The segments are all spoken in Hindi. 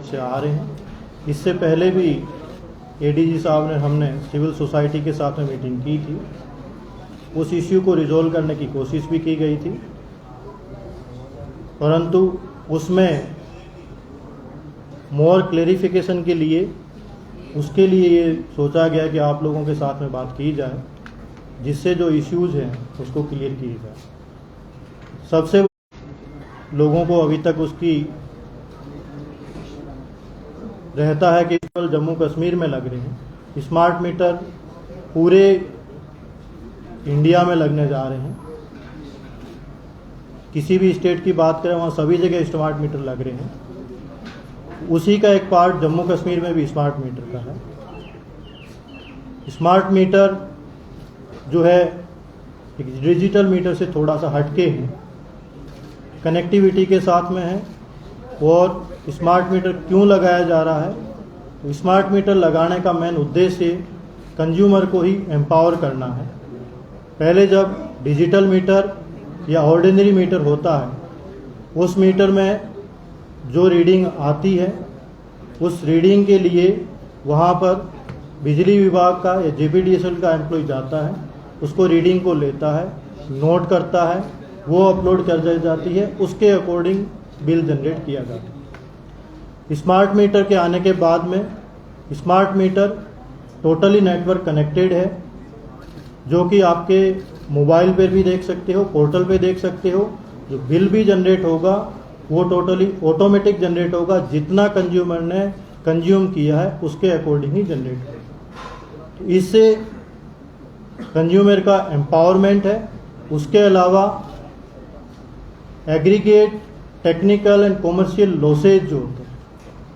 से आ रहे हैं। इससे पहले भी एडीजी साहब ने हमने सिविल सोसाइटी के साथ में मीटिंग की थी, उस इश्यू को रिजॉल्व करने की कोशिश भी की गई थी, परंतु उसमें मोर क्लेरिफिकेशन के लिए उसके लिए ये सोचा गया कि आप लोगों के साथ में बात की जाए, जिससे जो इश्यूज हैं उसको क्लियर किया जाए। सबसे लोगों को अभी तक उसकी रहता है कि केवल जम्मू कश्मीर में लग रहे हैं। स्मार्ट मीटर पूरे इंडिया में लगने जा रहे हैं। किसी भी स्टेट की बात करें वहाँ सभी जगह स्मार्ट मीटर लग रहे हैं। उसी का एक पार्ट जम्मू कश्मीर में भी स्मार्ट मीटर का है। स्मार्ट मीटर जो है एक डिजिटल मीटर से थोड़ा सा हटके हैं, कनेक्टिविटी के साथ में है। और स्मार्ट मीटर क्यों लगाया जा रहा है, तो स्मार्ट मीटर लगाने का मेन उद्देश्य कंज्यूमर को ही एम्पावर करना है। पहले जब डिजिटल मीटर या ऑर्डिनरी मीटर होता है, उस मीटर में जो रीडिंग आती है उस रीडिंग के लिए वहाँ पर बिजली विभाग का या जेपीडीएसएल का एम्प्लॉय जाता है, उसको रीडिंग को लेता है, नोट करता है, वो अपलोड कर दी जाती है, उसके अकॉर्डिंग बिल जनरेट किया जाता है। स्मार्ट मीटर के आने के बाद में smart meter totally network connected है, जो कि आपके मोबाइल पर भी देख सकते हो, पोर्टल पे देख सकते हो। जो बिल भी जनरेट होगा वो टोटली ऑटोमेटिक जनरेट होगा, जितना कंज्यूमर ने कंज्यूम किया है उसके अकॉर्डिंग ही जनरेट होगा। तो इससे कंज्यूमर का एम्पावरमेंट है। उसके अलावा aggregate technical and commercial losses जो होते हैं,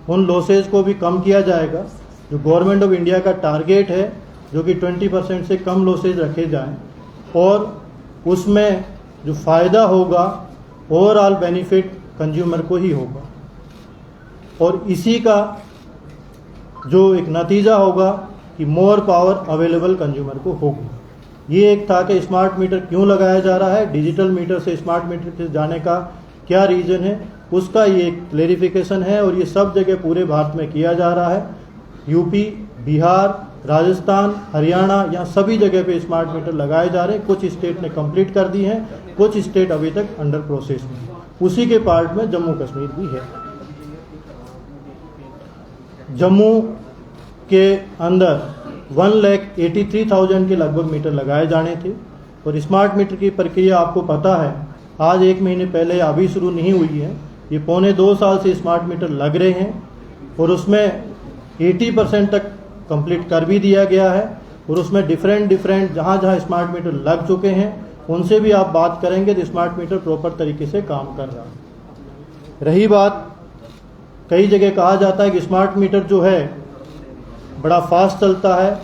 उन लॉसेज को भी कम किया जाएगा। जो गवर्नमेंट ऑफ इंडिया का टारगेट है जो कि 20% से कम लॉसेज रखे जाएं, और उसमें जो फ़ायदा होगा ओवरऑल बेनिफिट कंज्यूमर को ही होगा। और इसी का जो एक नतीजा होगा कि मोर पावर अवेलेबल कंज्यूमर को होगा। ये एक था कि स्मार्ट मीटर क्यों लगाया जा रहा है, डिजिटल मीटर से स्मार्ट मीटर से जाने का क्या रीज़न है, उसका ये एक क्लेरिफिकेशन है। और ये सब जगह पूरे भारत में किया जा रहा है। यूपी, बिहार, राजस्थान, हरियाणा, यहाँ सभी जगह पे स्मार्ट मीटर लगाए जा रहे हैं। कुछ स्टेट ने कंप्लीट कर दी हैं, कुछ स्टेट अभी तक अंडर प्रोसेस में। उसी के पार्ट में जम्मू कश्मीर भी है। जम्मू के अंदर 1,83,000 के लगभग मीटर लगाए जाने थे। और स्मार्ट मीटर की प्रक्रिया आपको पता है, आज 1 महीने पहले अभी शुरू नहीं हुई है। ये 1.25 साल से स्मार्ट मीटर लग रहे हैं और उसमें 80% तक कंप्लीट कर भी दिया गया है। और उसमें डिफरेंट जहाँ स्मार्ट मीटर लग चुके हैं उनसे भी आप बात करेंगे तो स्मार्ट मीटर प्रॉपर तरीके से काम कर रहा है। रही बात, कई जगह कहा जाता है कि स्मार्ट मीटर जो है बड़ा फास्ट चलता है,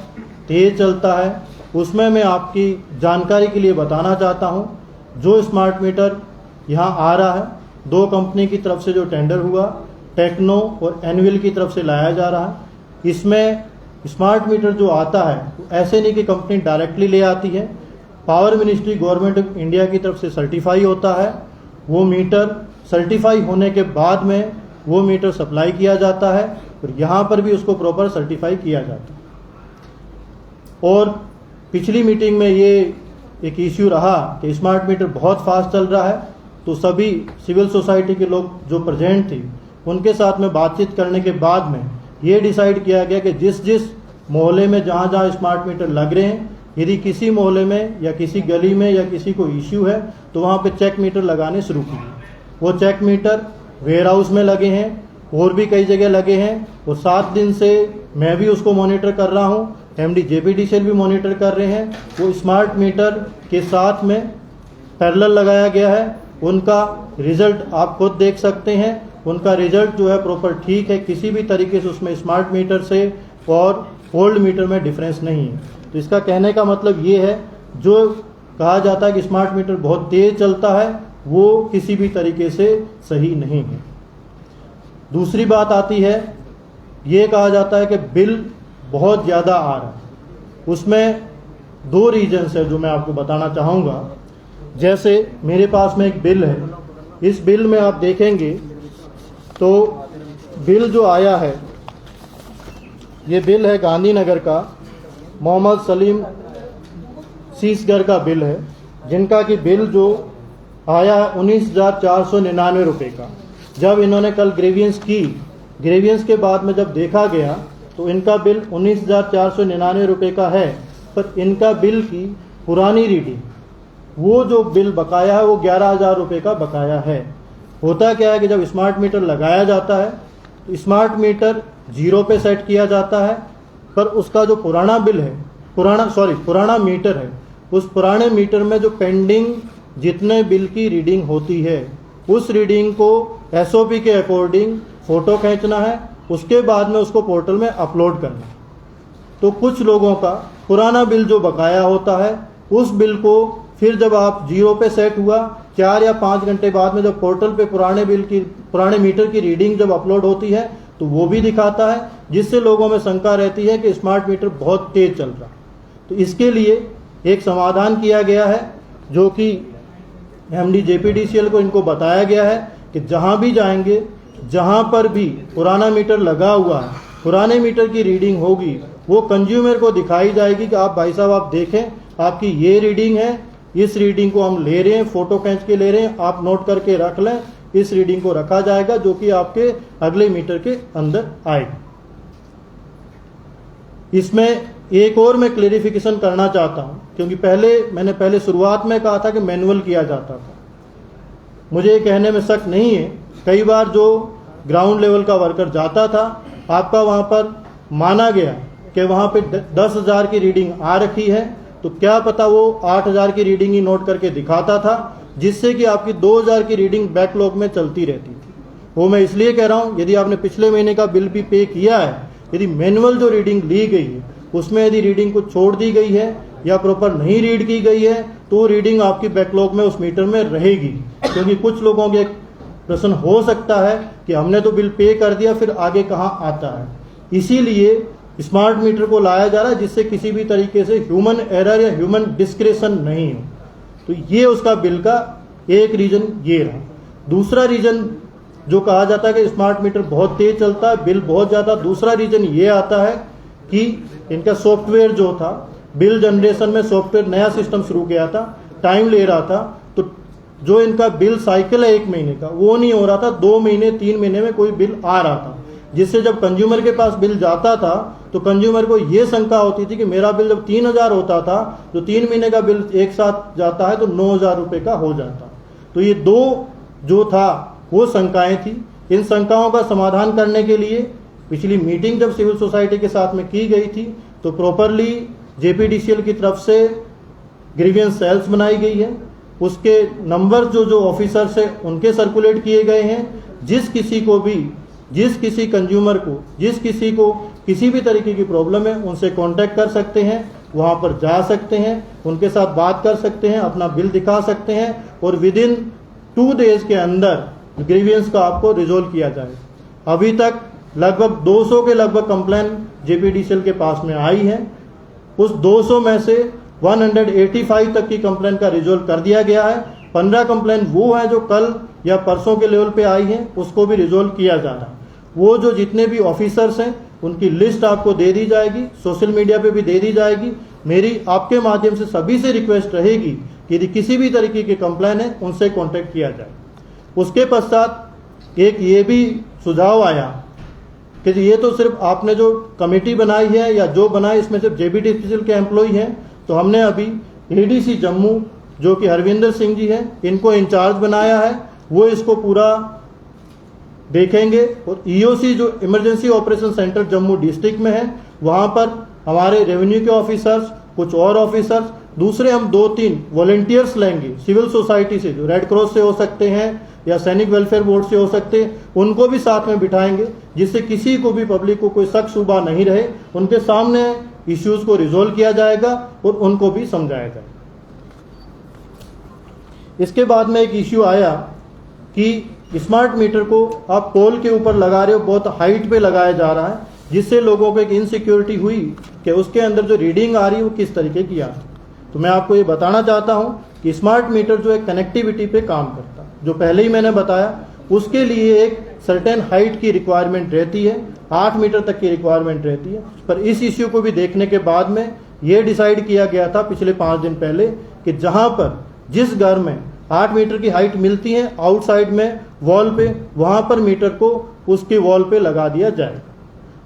तेज़ चलता है। उसमें मैं आपकी जानकारी के लिए बताना चाहता हूँ, जो स्मार्ट मीटर यहाँ आ रहा है 2 कंपनी की तरफ से जो टेंडर हुआ, टेक्नो और एनविल की तरफ से लाया जा रहा है। इसमें स्मार्ट मीटर जो आता है ऐसे नहीं कि कंपनी डायरेक्टली ले आती है, power ministry government of India की तरफ से सर्टिफाई होता है। वो मीटर सर्टिफाई होने के बाद में वो मीटर सप्लाई किया जाता है और यहाँ पर भी उसको प्रॉपर सर्टिफाई किया जाता है। और पिछली मीटिंग में ये एक इश्यू रहा कि स्मार्ट मीटर बहुत फास्ट चल रहा है, तो सभी सिविल सोसाइटी के लोग जो प्रेजेंट थे उनके साथ में बातचीत करने के बाद में ये डिसाइड किया गया कि जिस मोहल्ले में जहाँ स्मार्ट मीटर लग रहे हैं, यदि किसी मोहल्ले में या किसी गली में या किसी को इश्यू है तो वहाँ पे चेक मीटर लगाने शुरू किए। वो चेक मीटर वेयर हाउस में लगे हैं और भी कई जगह लगे हैं। और 7 दिन से मैं भी उसको मॉनिटर कर रहा हूँ, एमडी जेपीडीसीएल भी मॉनिटर कर रहे हैं। वो स्मार्ट मीटर के साथ में पैरेलल लगाया गया है। उनका रिजल्ट आप खुद देख सकते हैं। उनका रिजल्ट जो है प्रॉपर ठीक है, किसी भी तरीके से उसमें स्मार्ट मीटर से और ओल्ड मीटर में डिफरेंस नहीं है। तो इसका कहने का मतलब ये है, जो कहा जाता है कि स्मार्ट मीटर बहुत तेज चलता है, वो किसी भी तरीके से सही नहीं है। दूसरी बात आती है, ये कहा जाता है कि बिल बहुत ज़्यादा आ रहा है। उसमें 2 रीजन्स है जो मैं आपको बताना चाहूँगा। जैसे मेरे पास में एक बिल है, इस बिल में आप देखेंगे तो बिल जो आया है, ये बिल है गांधीनगर का, मोहम्मद सलीम सीसगर का बिल है, जिनका कि बिल जो आया 19,499 रुपये का। जब इन्होंने कल ग्रेवियंस की, ग्रेवियंस के बाद में जब देखा गया तो इनका बिल 19,499 रुपये का है, पर इनका बिल की पुरानी रीडिंग, वो जो बिल बकाया है वो 11,000 रुपये का बकाया है। होता क्या है कि जब स्मार्ट मीटर लगाया जाता है तो स्मार्ट मीटर 0 पे सेट किया जाता है, पर उसका जो पुराना बिल है, पुराना मीटर है, उस पुराने मीटर में जो पेंडिंग जितने बिल की रीडिंग होती है, उस रीडिंग को SOP के अकॉर्डिंग फ़ोटो खींचना है, उसके बाद में उसको पोर्टल में अपलोड करना है। तो कुछ लोगों का पुराना बिल जो बकाया होता है, उस बिल को फिर जब आप 0 पे सेट हुआ, 4 या 5 घंटे बाद में जब पोर्टल पे पुराने मीटर की रीडिंग जब अपलोड होती है तो वो भी दिखाता है, जिससे लोगों में शंका रहती है कि स्मार्ट मीटर बहुत तेज चल रहा। तो इसके लिए एक समाधान किया गया है, जो कि MD JPDCL को इनको बताया गया है कि जहां भी जाएंगे, जहां पर भी पुराना मीटर लगा हुआ है, पुराने मीटर की रीडिंग होगी, वो कंज्यूमर को दिखाई जाएगी कि आप भाई साहब आप देखें, आपकी ये रीडिंग है, इस रीडिंग को हम ले रहे हैं, फोटो खींच के ले रहे हैं, आप नोट करके रख लें। इस रीडिंग को रखा जाएगा जो कि आपके अगले मीटर के अंदर आएगी। इसमें एक और मैं क्लेरिफिकेशन करना चाहता हूं, क्योंकि मैंने पहले शुरुआत में कहा था कि मैनुअल किया जाता था। मुझे ये कहने में शक नहीं है, कई बार जो ग्राउंड लेवल का वर्कर जाता था, आपका वहां पर माना गया कि वहां पे 10,000 की रीडिंग आ रखी है, तो क्या पता वो 8,000 की रीडिंग ही नोट करके दिखाता था, जिससे कि आपकी 2,000 की रीडिंग बैकलॉग में चलती रहती थी। वो मैं इसलिए कह रहा हूं, यदि आपने पिछले महीने का बिल भी पे किया है, यदि मैनुअल जो रीडिंग ली गई है उसमें यदि रीडिंग को छोड़ दी गई है या प्रॉपर नहीं रीड की गई है, तो रीडिंग आपकी बैकलॉग में उस मीटर में रहेगी। क्योंकि कुछ लोगों के प्रश्न हो सकता है कि हमने तो बिल पे कर दिया, फिर आगे कहाँ आता है। इसीलिए स्मार्ट मीटर को लाया जा रहा है, जिससे किसी भी तरीके से ह्यूमन एरर या ह्यूमन डिस्क्रेशन नहीं हो। तो ये उसका बिल का एक रीजन ये रहा। दूसरा रीजन जो कहा जाता है कि स्मार्ट मीटर बहुत तेज चलता है, बिल बहुत ज़्यादा, दूसरा रीजन ये आता है कि इनका सॉफ्टवेयर जो था, बिल जनरेशन में सॉफ्टवेयर नया सिस्टम शुरू किया था, टाइम ले रहा था, तो जो इनका बिल साइकिल है 1 महीने का, वो नहीं हो रहा था। 2 महीने 3 महीने में कोई बिल आ रहा था, जिससे जब कंज्यूमर के पास बिल जाता था तो कंज्यूमर को ये शंका होती थी कि मेरा बिल जब 3,000 होता था, तो 3 महीने का बिल एक साथ जाता है तो 9,000 रुपये का हो जाता। तो ये 2 जो था वो शंकाएं थी। इन शंकाओं का समाधान करने के लिए पिछली मीटिंग जब सिविल सोसाइटी के साथ में की गई थी, तो प्रॉपरली JPDCL की तरफ से ग्रीवियंस सेल्स बनाई गई है, उसके नंबर जो ऑफिसर्स हैं उनके सर्कुलेट किए गए हैं। जिस किसी कंज्यूमर को, जिस किसी को किसी भी तरीके की प्रॉब्लम है, उनसे कांटेक्ट कर सकते हैं, वहां पर जा सकते हैं, उनके साथ बात कर सकते हैं, अपना बिल दिखा सकते हैं, और विदिन 2 डेज के अंदर ग्रीवियंस का आपको रिजोल्व किया जाए। अभी तक लगभग 200 के लगभग कंप्लेन JPDCL के पास में आई है। उस 200 में से 185 तक की कंप्लेन का रिजोल्व कर दिया गया है। 15 कंप्लेन वो है जो कल या परसों के लेवल पे आई है, उसको भी रिजोल्व किया जा रहा है। वो जो जितने भी ऑफिसर्स हैं उनकी लिस्ट आपको दे दी जाएगी, सोशल मीडिया पे भी दे दी जाएगी। मेरी आपके माध्यम से सभी से रिक्वेस्ट रहेगी कि यदि किसी भी तरीके की कंप्लेन है उनसे कांटेक्ट किया जाए। उसके पश्चात एक ये भी सुझाव आया कि ये तो सिर्फ आपने जो कमेटी बनाई है या जो बनाई इसमें सिर्फ JPDCL के एम्प्लॉय हैं, तो हमने अभी ADC जम्मू जो कि हरविंदर सिंह जी हैं, इनको इंचार्ज बनाया है। वो इसको पूरा देखेंगे, और EOC जो emergency operation centre Jammu district में है, वहाँ पर हमारे रेवेन्यू के ऑफिसर्स, कुछ और ऑफिसर्स, दूसरे हम 2-3 वॉलंटियर्स लेंगे सिविल सोसाइटी से, जो रेड क्रॉस से हो सकते हैं या सैनिक वेलफेयर बोर्ड से हो सकते हैं, उनको भी साथ में बिठाएंगे, जिससे किसी को भी पब्लिक को कोई शक शुबा नहीं रहे। उनके सामने इश्यूज को रिजोल्व किया जाएगा और उनको भी समझाया जाएगा। इसके बाद में एक इश्यू आया कि स्मार्ट मीटर को आप पोल के ऊपर लगा रहे हो, बहुत हाइट पे लगाया जा रहा है, जिससे लोगों को एक इनसिक्योरिटी हुई कि उसके अंदर जो रीडिंग आ रही है वो किस तरीके की आ रही है। तो मैं आपको ये बताना चाहता हूँ कि स्मार्ट मीटर जो है कनेक्टिविटी पे काम करता है, जो पहले ही मैंने बताया। उसके लिए एक सर्टेन हाइट की रिक्वायरमेंट रहती है, 8 मीटर तक की रिक्वायरमेंट रहती है। पर इस इश्यू को भी देखने के बाद में ये डिसाइड किया गया था पिछले 5 दिन पहले कि जहां पर जिस घर में 8 मीटर की हाइट मिलती है आउटसाइड में वॉल पे, वहां पर मीटर को उसकी वॉल पे लगा दिया जाएगा।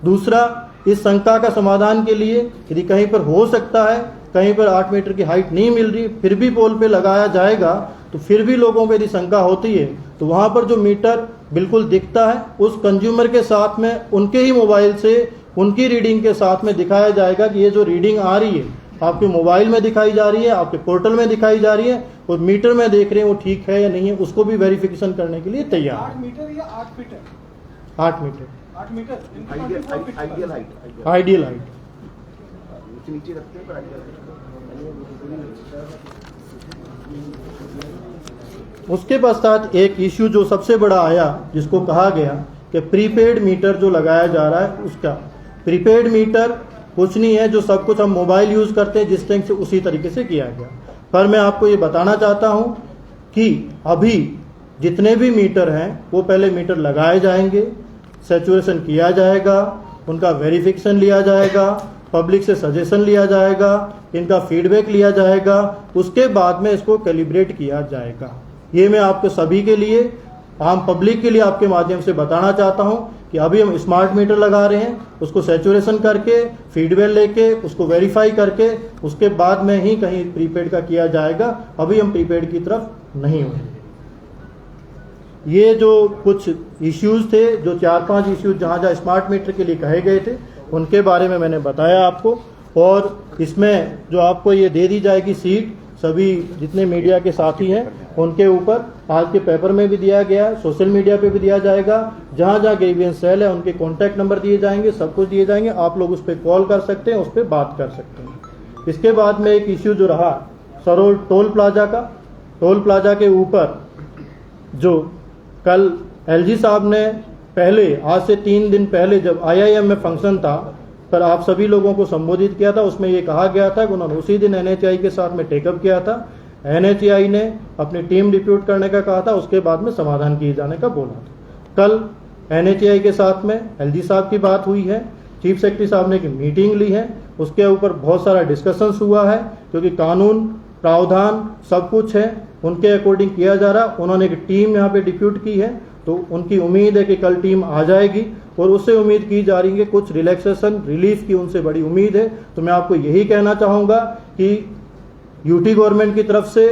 दूसरा, इस शंका का समाधान के लिए यदि कहीं पर हो सकता है, कहीं पर 8 मीटर की हाइट नहीं मिल रही, फिर भी पोल पे लगाया जाएगा, तो फिर भी लोगों को यदि शंका होती है तो वहां पर जो मीटर बिल्कुल दिखता है उस कंज्यूमर के साथ में उनके ही मोबाइल से उनकी रीडिंग के साथ में दिखाया जाएगा कि ये जो रीडिंग आ रही है आपके मोबाइल में दिखाई जा रही है, आपके पोर्टल में दिखाई जा रही है और मीटर में देख रहे हैं वो ठीक है या नहीं है, उसको भी वेरिफिकेशन करने के लिए तैयार। 8 मीटर या 8 फीट है? 8 metre. 8 metre ideal height. Ideal height. नीचे रखते हैं पर आइडियल। उसके पश्चात एक इश्यू जो सबसे बड़ा आया, जिसको कहा गया कि प्रीपेड मीटर जो लगाया जा रहा है उसका। प्रीपेड मीटर कुछ नहीं है, जो सब कुछ हम मोबाइल यूज करते हैं जिस तरह से उसी तरीके से किया गया। पर मैं आपको ये बताना चाहता हूं कि अभी जितने भी मीटर हैं वो पहले मीटर लगाए जाएंगे, सैचुरेशन किया जाएगा, उनका वेरिफिकेशन लिया जाएगा, पब्लिक से सजेशन लिया जाएगा, इनका फीडबैक लिया जाएगा, उसके बाद में इसको कैलिब्रेट किया जाएगा। ये मैं आपके सभी के लिए, आम पब्लिक के लिए आपके माध्यम से बताना चाहता हूं कि अभी हम स्मार्ट मीटर लगा रहे हैं, उसको सैचुरेशन करके, फीडबैक लेके, उसको वेरीफाई करके, उसके बाद में ही कहीं प्रीपेड का किया जाएगा। अभी हम प्रीपेड की तरफ नहीं हुए। ये जो कुछ इश्यूज थे, जो 4-5 इश्यूज जहां स्मार्ट मीटर के लिए कहे गए थे, उनके बारे में मैंने बताया आपको। और इसमें जो आपको ये दे दी जाएगी सीट, सभी जितने मीडिया के साथी हैं उनके ऊपर आज के पेपर में भी दिया गया है, सोशल मीडिया पे भी दिया जाएगा। जहां जहां ग्रीवियंस सेल है उनके कॉन्टैक्ट नंबर दिए जाएंगे, सब कुछ दिए जाएंगे। आप लोग उस पर कॉल कर सकते हैं, उस पर बात कर सकते हैं। इसके बाद में एक इश्यू जो रहा सरोड टोल प्लाजा का। टोल प्लाजा के ऊपर जो कल एलजी साहब ने पहले, आज से 3 दिन पहले जब IIM में फंक्शन था, पर आप सभी लोगों को संबोधित किया था, उसमें ये कहा गया था कि उन्होंने उसी दिन NHAI के साथ में टेकअप किया था। NHAI ने अपनी टीम डिप्यूट करने का कहा था, उसके बाद में समाधान किए जाने का बोला था। कल NHAI के साथ में LG साहब की बात हुई है, चीफ सेक्रेटरी साहब ने की मीटिंग ली है, उसके ऊपर बहुत सारा डिस्कशंस हुआ है, क्योंकि कानून प्रावधान सब कुछ है उनके अकॉर्डिंग किया जा रहा। उन्होंने एक टीम यहाँ पे डिप्यूट की है, तो उनकी उम्मीद है कि कल टीम आ जाएगी और उससे उम्मीद की जा रही है कि कुछ रिलैक्सेशन, रिलीफ की उनसे बड़ी उम्मीद है। तो मैं आपको यही कहना चाहूँगा कि यूटी गवर्नमेंट की तरफ से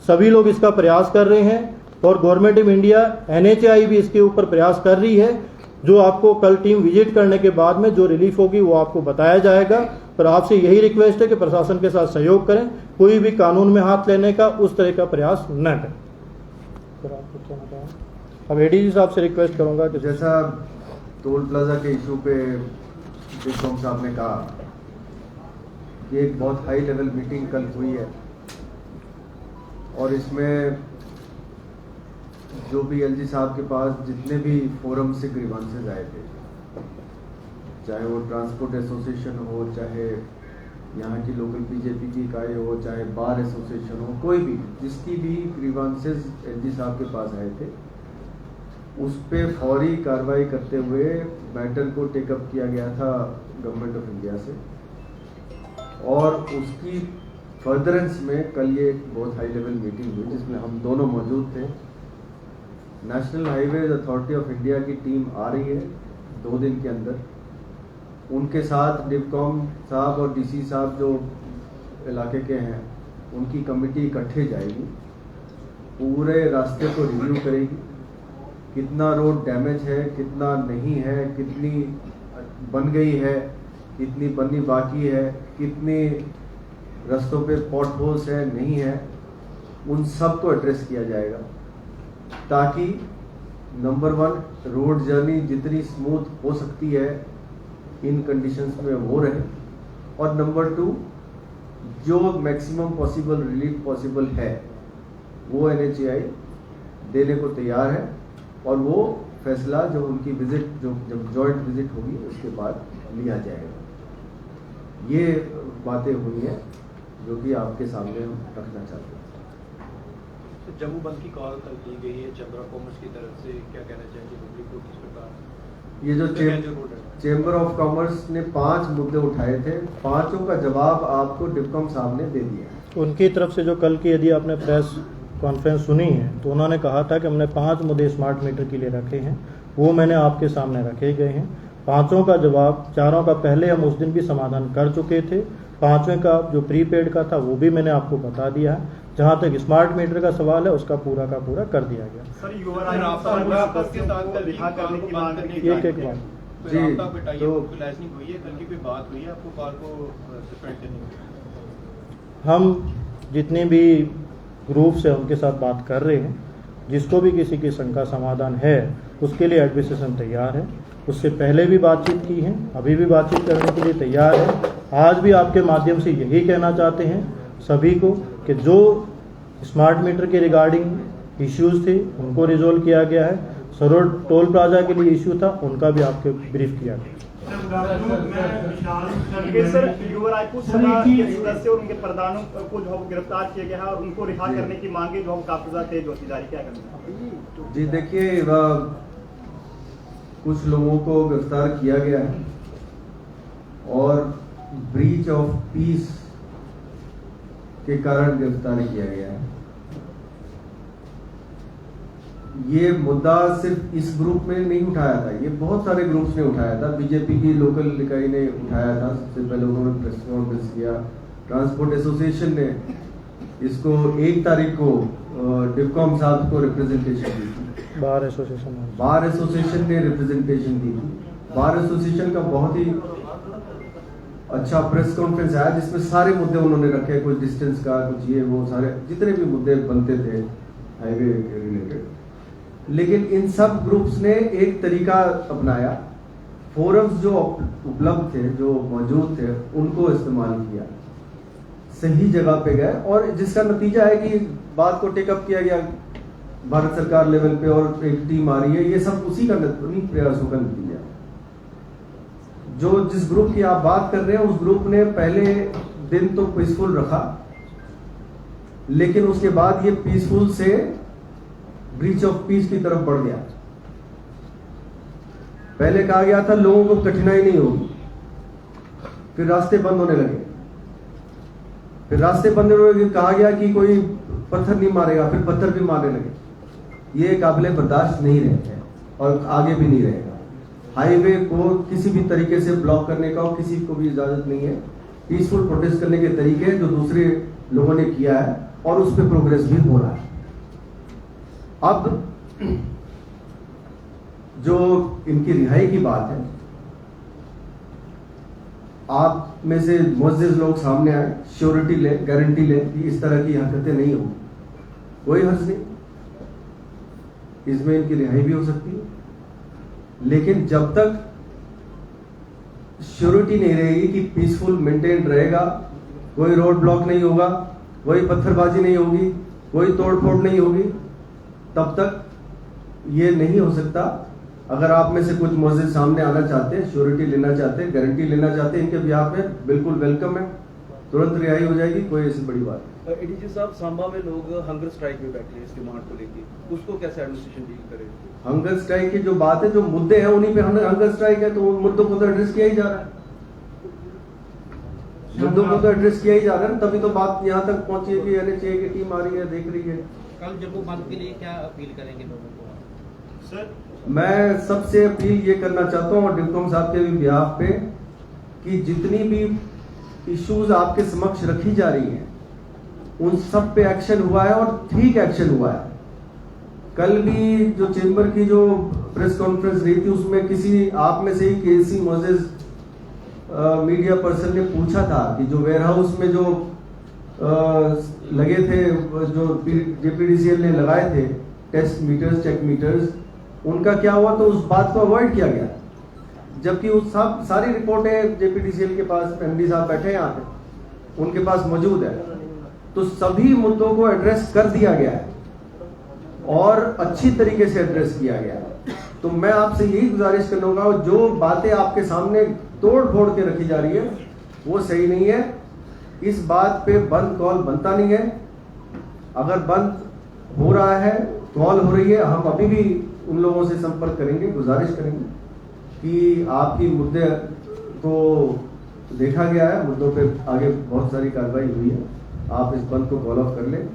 सभी लोग इसका प्रयास कर रहे हैं और गवर्नमेंट ऑफ इंडिया NHAI भी इसके ऊपर प्रयास कर रही है। जो आपको कल टीम विजिट करने के बाद में जो रिलीफ होगी वो आपको बताया जाएगा। पर आपसे यही रिक्वेस्ट है कि प्रशासन के साथ सहयोग करें, कोई भी कानून में हाथ लेने का उस तरह का प्रयास न करें। अब ADG साहब से रिक्वेस्ट करूंगा कि जैसा टोल प्लाजा के इशू पे विक्रम साहब ने कहा कि एक बहुत हाई लेवल मीटिंग कल हुई है और इसमें जो भी LG साहब के पास जितने भी फोरम से ग्रीवांसेस आए थे, चाहे वो ट्रांसपोर्ट एसोसिएशन हो, चाहे यहाँ की लोकल BJP की इकाई हो, चाहे बार एसोसिएशन हो, कोई भी जिसकी भी ग्रीवांसेस LG साहब के पास आए थे, उस पे फौरी कार्रवाई करते हुए मैटर को टेकअप किया गया था गवर्नमेंट ऑफ इंडिया से। और उसकी फर्दरेंस में कल ये एक बहुत हाई लेवल मीटिंग हुई जिसमें हम दोनों मौजूद थे। National highways authority of India की टीम आ रही है 2 दिन के अंदर। उनके साथ डिवकॉम साहब और DC साहब जो इलाके के हैं, उनकी कमेटी इकट्ठे जाएगी, पूरे रास्ते को रिव्यू करेगी, कितना रोड डैमेज है, कितना नहीं है, कितनी बन गई है, कितनी बननी बाकी है, कितने रास्तों पे पॉट होल्स है, नहीं है, उन सब को एड्रेस किया जाएगा ताकि नंबर 1 रोड जर्नी जितनी स्मूथ हो सकती है इन कंडीशंस में वो रहे, और नंबर 2 जो मैक्सिमम पॉसिबल रिलीफ पॉसिबल है वो NHAI देने को तैयार है। और वो फैसला जो उनकी विजिट, जो जब जॉइंट विजिट होगी उसके बाद लिया जाएगा। ये बातें हुई हैं जो कि आपके सामने हम रखना चाहते हैं। तो जम्मू बंद की कॉल कल दी गई है चैम्बर ऑफ कॉमर्स की तरफ से, क्या कहना चाहेंगे पब्लिक को किस प्रकार? ये जो चेंबर ऑफ कॉमर्स ने 5 मुद्दे उठाए थे, पांचों का जवाब आपको डिप्कॉम साहब ने दे दिया। उनकी तरफ से जो कल की यदि आपने प्रेस कॉन्फ्रेंस सुनी है तो उन्होंने कहा था कि हमने 5 मुद्दे स्मार्ट मीटर के लिए रखे हैं, वो मैंने आपके सामने रखे गए हैं। 5 का जवाब 4 का पहले हम उस दिन भी समाधान कर चुके थे। 5वें का जो प्रीपेड का था वो भी मैंने आपको बता दिया है। जहाँ तक स्मार्ट मीटर का सवाल है उसका पूरा का पूरा कर दिया गया। सर के साथ रिहा करने की मांग एक एक बात जी, तो हुई है, कल की कोई बात हुई है आपको कॉल को सस्पेंड करने की? हम जितने भी ग्रुप से उनके साथ बात कर रहे हैं, जिसको भी किसी की शंका समाधान है उसके लिए एडमिनिस्ट्रेशन तैयार है। उससे पहले भी बातचीत की है, अभी भी बातचीत करने के लिए तैयार है। आज भी आपके माध्यम से यही कहना चाहते हैं सभी को कि जो स्मार्ट मीटर के रिगार्डिंग इश्यूज थे उनको रिजोल्व किया गया है। सरोड टोल प्लाजा के लिए इश्यू था उनका भी आपके ब्रीफ किया गया। सर युवा राजपूत सभा के सदस्य और उनके प्रधानों को जो है गिरफ्तार किया गया है और उनको रिहा करने की मांगे जो है काफी ज्यादा तेज होती जा रही, क्या करना? जी देखिए, कुछ लोगों को गिरफ्तार किया गया है और ब्रीच ऑफ पीस के कारण गिरफ्तार किया गया है। ये मुद्दा सिर्फ इस ग्रुप में नहीं उठाया था, ये बहुत सारे ग्रुप्स ने उठाया था। बीजेपी की लोकल इकाई ने उठाया था, सबसे पहले उन्होंने प्रेस कॉन्फ्रेंस किया। ट्रांसपोर्ट एसोसिएशन ने इसको 1 तारीख को डिप्कॉम साहब को रिप्रेजेंटेशन दी थी। बार एसोसिएशन ने रिप्रेजेंटेशन दी थी। बार एसोसिएशन का बहुत ही अच्छा प्रेस कॉन्फ्रेंस आया जिसमें सारे मुद्दे उन्होंने रखे, कुछ डिस्टेंस का, कुछ ये वो, सारे जितने भी मुद्दे बनते थे हाईवे के रिलेटेड। लेकिन इन सब ग्रुप्स ने एक तरीका अपनाया, फोरम्स जो उपलब्ध थे, जो मौजूद थे, उनको इस्तेमाल किया, सही जगह पे गए और जिसका नतीजा है कि बात को टेकअप किया गया भारत सरकार लेवल पे और एक टीम आ रही है। ये सब उसी प्रयासों का नतीजा। जो जिस ग्रुप की आप बात कर रहे हैं उस ग्रुप ने पहले दिन तो पीसफुल रखा, लेकिन उसके बाद ये पीसफुल से ब्रीच ऑफ पीस की तरफ बढ़ गया। पहले कहा गया था लोगों को कठिनाई नहीं होगी, फिर रास्ते बंद होने लगे, फिर रास्ते बंद होने लगे, कहा गया कि कोई पत्थर नहीं मारेगा, फिर पत्थर भी मारने लगे। ये काबिले बर्दाश्त नहीं रहते और आगे भी नहीं रहेगा। हाईवे को किसी भी तरीके से ब्लॉक करने का और किसी को भी इजाजत नहीं है। पीसफुल प्रोटेस्ट करने के तरीके जो दूसरे लोगों ने किया है और उस पर प्रोग्रेस भी हो रहा है। अब जो इनकी रिहाई की बात है, आप में से मुअज़्ज़िज़ लोग सामने आए, श्योरिटी ले, गारंटी ले कि इस तरह की हरकतें नहीं होंगी, कोई हर्ज नहीं, इसमें इनकी रिहाई भी हो सकती है। लेकिन जब तक श्योरिटी नहीं रहेगी कि पीसफुल मेंटेन रहेगा, कोई रोड ब्लॉक नहीं होगा, कोई पत्थरबाजी नहीं होगी, कोई तोड़फोड़ नहीं होगी, तब तक ये नहीं हो सकता। अगर आप में से कुछ मुअज़्ज़िज़ सामने आना चाहते हैं, श्योरिटी लेना चाहते हैं, गारंटी लेना चाहते हैं, इनके बिहाफ पे बिल्कुल वेलकम है, तुरंत रिहाई हो जाएगी, कोई ऐसी बड़ी बात नहीं। एडीजी साहब, सांबा में लोग हंगर स्ट्राइक में बैठे हैं इस डिमांड को लेकर, उसको कैसे एडमिनिस्ट्रेशन डील करे? हंगर स्ट्राइक की जो बात है, जो मुद्दे हैं उन्हीं पे हंगर स्ट्राइक है, तो उन मुद्दों को तो एड्रेस किया ही जा रहा है, मुद्दों को तो एड्रेस किया ही जा रहा है। तभी तो बात यहाँ तक पहुंची है कि एनएचए की टीम आ रही है, देख रही है। कल जम्मू बंद के लिए क्या अपील करेंगे लोगों को? सर मैं सबसे अपील ये करना चाहता हूँ और डिप्कॉम साहब के भी बिहाफ पे कि जितनी भी इश्यूज आपके समक्ष रखी जा रही हैं उन सब पे एक्शन हुआ है और ठीक एक्शन हुआ है। कल भी जो चेंबर की जो प्रेस कॉन्फ्रेंस रही थी उसमें किसी आप में से ही केसी मुअज़्ज़िज़ मीडिया पर्सन ने पूछा था कि जो वेयरहाउस में जो लगे थे, जो जेपीडीसीएल ने लगाए थे टेस्ट मीटर्स, चेक मीटर्स, उनका क्या हुआ, तो उस बात को अवॉइड किया गया। जबकि उस सब सारी रिपोर्टें जेपीडीसीएल के पास एमडी साहब बैठे हैं यहाँ पे, उनके पास मौजूद है, तो सभी मुद्दों को एड्रेस कर दिया गया है और अच्छी तरीके से एड्रेस किया गया है। तो मैं आपसे यही गुजारिश करूंगा, जो बातें आपके सामने तोड़ फोड़ के रखी जा रही है वो सही नहीं है। इस बात पे बंद कॉल बनता नहीं है। अगर बंद हो रहा है, कॉल हो रही है। हम अभी भी उन लोगों से संपर्क करेंगे, गुजारिश करेंगे कि आपकी मुद्दे को देखा गया है, मुद्दों पे आगे बहुत सारी कार्रवाई हुई है, आप इस बंद को कॉल ऑफ कर लें।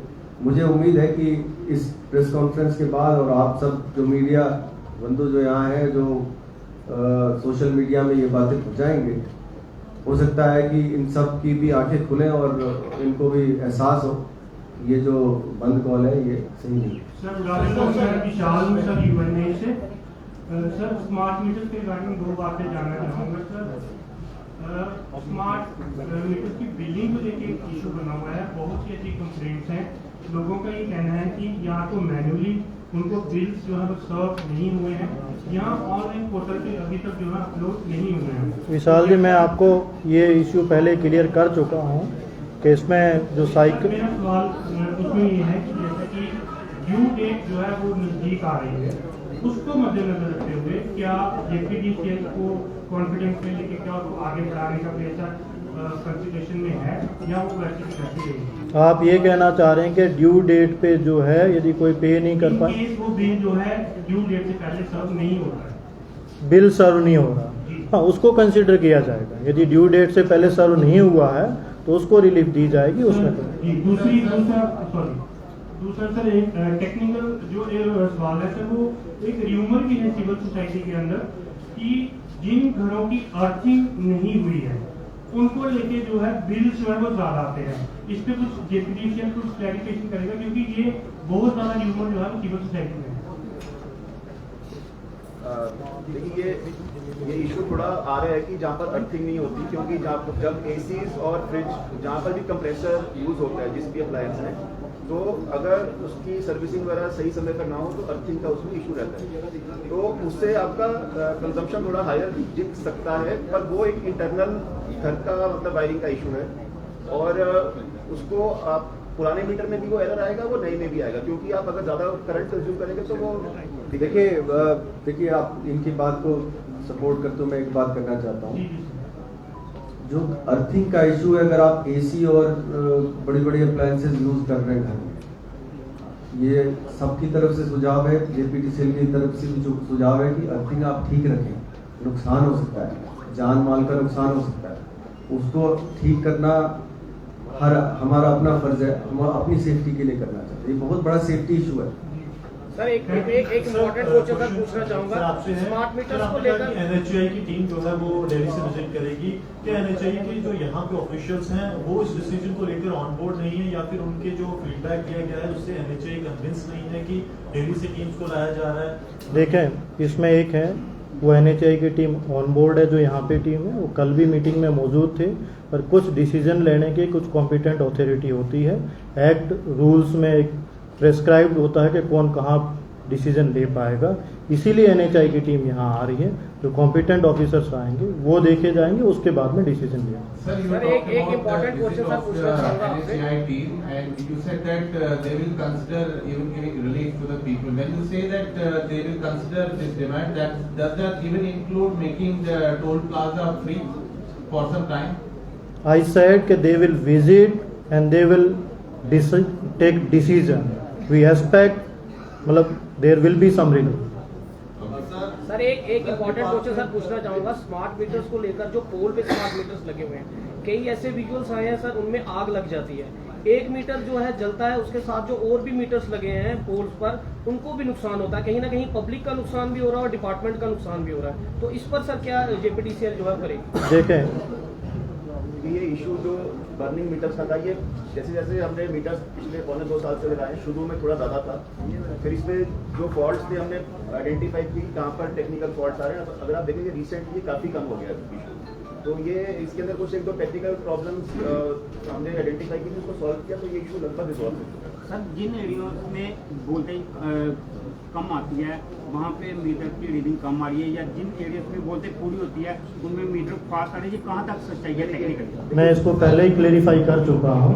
मुझे उम्मीद है कि इस प्रेस कॉन्फ्रेंस के बाद और आप सब जो मीडिया बंधु जो यहाँ हैं, जो सोशल मीडिया में ये बातें पहुँचाएंगे, हो सकता है कि इन सब की भी आंखें खुलें और इनको भी एहसास हो ये जो बंद कॉल है ये सही नहीं है। सर विशाल में सर यूएनए से सर स्मार्ट मीटर के रिगार्डिंग दो बातें जानना चाहूँगा सर। स्मार्ट मीटर की बिलिंग को लेकर एक इशू बना हुआ है, बहुत सी ऐसी कंप्लेंट्स हैं। लोगों का ये कहना है कि यहाँ तो मैन्युअली उनको बिल्स जो है वो सर्व नहीं हुए हैं, यहाँ ऑनलाइन पोर्टल पे अभी तक जो है अपलोड नहीं हुए हैं। विशाल जी, मैं आपको ये इशू पहले क्लियर कर चुका हूँ कि इसमें जो साइकिल, मेरा सवाल उसमें ये है कि जैसे कि ड्यू डेट जो है वो नजदीक आ रही है, उसको मद्देनजर रखते हुए क्या जेपीडीसीएल को कॉन्फिडेंस में लेके क्या उसको आगे बढ़ाने का प्रेशर कंसिडरेशन में है या वो वैसे की वैसे रहेगी? आप ये कहना चाह रहे हैं कि ड्यू डेट पे जो है यदि कोई पे नहीं कर पाए, केस वो बिल जो है ड्यू डेट से पहले सर्व नहीं हो रहा है, बिल सर्व नहीं हो रहा, हाँ उसको कंसिडर किया जाएगा। यदि ड्यू डेट से पहले सर्व नहीं हुआ है तो उसको रिलीफ दी जाएगी उसमें। दूसरा सर एक टेक्निकल जो सवाल है सर, वो एक र्यूमर भी है सिविल सोसाइटी के अंदर कि जिन घरों की अर्थिंग नहीं हुई है उनको लेके जो है बिल जो है वो ज्यादा आते हैं। इस पे कुछ जेपीडीसीएल कुछ क्लैरिफिकेशन करेगा, क्योंकि ये बहुत ज्यादा र्यूमर जो है वो सिविल सोसाइटी में है। देखिए ये इशू थोड़ा आ रहा है कि जहाँ पर अर्थिंग नहीं होती, क्योंकि जब एसीज और फ्रिज जहाँ पर भी कंप्रेसर यूज होता है जिस भी अप्लायंस है, तो अगर उसकी सर्विसिंग वगैरह सही समय पर ना हो तो अर्थिंग का उसमें इशू रहता है, तो उससे आपका कंजम्पशन थोड़ा हायर दिख सकता है। पर वो एक इंटरनल घर का मतलब वायरिंग का इशू है, और उसको आप पुराने मीटर में भी वो एरर आएगा, वो नए में भी आएगा, क्योंकि आप अगर ज़्यादा करंट कंज्यूम करेंगे तो वो देखिए आप इनकी बात को सपोर्ट करते हो, मैं एक बात करना चाहता हूँ। जो अर्थिंग का इशू है, अगर आप एसी और बड़ी बड़ी अप्लायंसेस यूज कर रहे हैं घर में, ये सबकी तरफ से सुझाव है, जेपीडीसीएल की तरफ से भी जो सुझाव है कि अर्थिंग आप ठीक रखें, नुकसान हो सकता है, जान माल का नुकसान हो सकता है, उसको ठीक करना हमारा अपना फर्ज है, हम अपनी सेफ्टी के लिए करना चाहते हैं। ये बहुत बड़ा सेफ्टी इशू है। सर एक इम्पोर्टेंट क्वेश्चन सर पूछना चाहूंगा स्मार्ट मीटर्स को लेकर। एनएचआई की टीम जो है वो दिल्ली से विजिट करेगी, क्या एनएचआई के जो यहाँ पे ऑफिशियल्स हैं वो इस डिसीजन को लेकर ऑन बोर्ड नहीं है, या फिर उनके जो फीडबैक दिया गया है उससे एनएचआई कन्विंस नहीं है कि दिल्ली से टीम्स को लाया जा रहा है? देखें, इसमें एक है वो एनएचआई की टीम ऑन बोर्ड है, जो यहाँ पे टीम है वो कल भी मीटिंग में मौजूद थे, पर कुछ डिसीजन लेने की कुछ कॉम्पिटेंट अथॉरिटी होती है, एक्ट रूल्स में एक प्रेस्क्राइब्ड होता है कि कौन कहाँ डिसीजन ले पाएगा, इसीलिए एनएचआई की टीम यहाँ आ रही है। जो कॉम्पिटेंट ऑफिसर्स आएंगे वो देखे जाएंगे, उसके बाद में डिसीजन लिया। सर एक इम्पोर्टेंट क्वेश्चन सर पूछना चाहूंगा आपसे। NHAI team, and you said that they will consider even giving relief to the people. When you say that they will consider this demand, does that even include making the toll plaza free for some time? I said that they will visit and they will take decision. We expect, मतलब there will be some relief. Sir एक इम्पोर्टेंट क्वेश्चन सर पूछना चाहूंगा स्मार्ट मीटर्स को लेकर। जो पोल पे स्मार्ट मीटर्स लगे हुए हैं, कई ऐसे विजुअल्स आए हैं सर उनमें आग लग जाती है, एक मीटर जो है जलता है, उसके साथ जो और भी मीटर्स लगे हैं पोल्स पर उनको भी नुकसान होता है, कहीं ना कहीं पब्लिक का नुकसान भी हो रहा है और डिपार्टमेंट का नुकसान भी हो रहा है, तो इस पर सर क्या जेपीडीसीएल जो है करेगी? देखें, ये इशू जो बर्निंग मीटर्स का था, ये जैसे जैसे हमने मीटर्स पिछले 1.5-2 साल से लगाए, शुरू में थोड़ा ज़्यादा था, फिर इसमें जो फॉल्ट्स थे हमने आइडेंटिफाई की कहाँ पर टेक्निकल फॉल्ट्स आ रहे हैं। अगर आप देखेंगे रिसेंटली काफ़ी कम हो गया इशू, तो ये इसके अंदर कुछ 1-2 टेक्निकल प्रॉब्लम्स हमने आइडेंटिफाई की, उसको सॉल्व किया, तो ये इशू लगभग रिजॉल्व हो चुका है। सर जिन एरियाज में वोल्टेज कम आती है वहाँ पे मीटर की रीडिंग कम आ रही है, या जिन एरियाज में वोल्टेज पूरी होती है उनमें मीटर फास्ट आ रही है, कहाँ तक सच्चाई है टेक्निकल? मैं इसको पहले ही क्लेरिफाई कर चुका हूँ,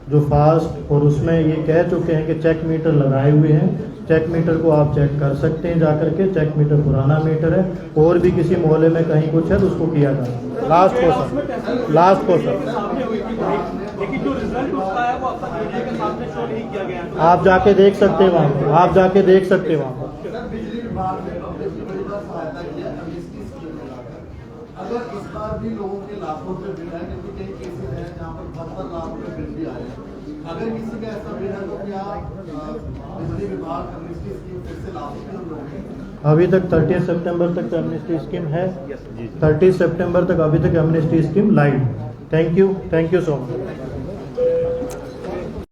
जो फास्ट और उसमें ये कह चुके हैं कि चेक मीटर लगाए हुए हैं, चेक मीटर को आप चेक कर सकते हैं जाकर के, चेक मीटर पुराना मीटर है, और भी किसी मोहल्ले में कहीं कुछ है तो उसको किया जाए। लास्ट क्वेश्चन लेकिन जो रिजल्ट उसका है वो अब तक मीडिया के सामने शो नहीं किया गया है। आप जाके देख सकते हैं वहाँ पे, आप जाके देख सकते हैं वहाँ पे। सर बिजली विभाग ने बड़ी बार सहायता की है एमएसटी स्कीम में लाकर। अगर इस बार भी लोगों के लाखों रुपए बिल है, क्योंकि कई केसेस हैं जहाँ पर 72 लाख रुपए बिल भी आए हैं, अगर किसी का ऐसा बिल है तो क्या बिजली विभाग एमएसटी स्कीम फिर से ला सकते हैं लोगों को? अभी तक 30 सितंबर तक एमनेस्टी स्कीम है, 30 सितंबर तक अभी तक amnesty scheme live. Thank you so much.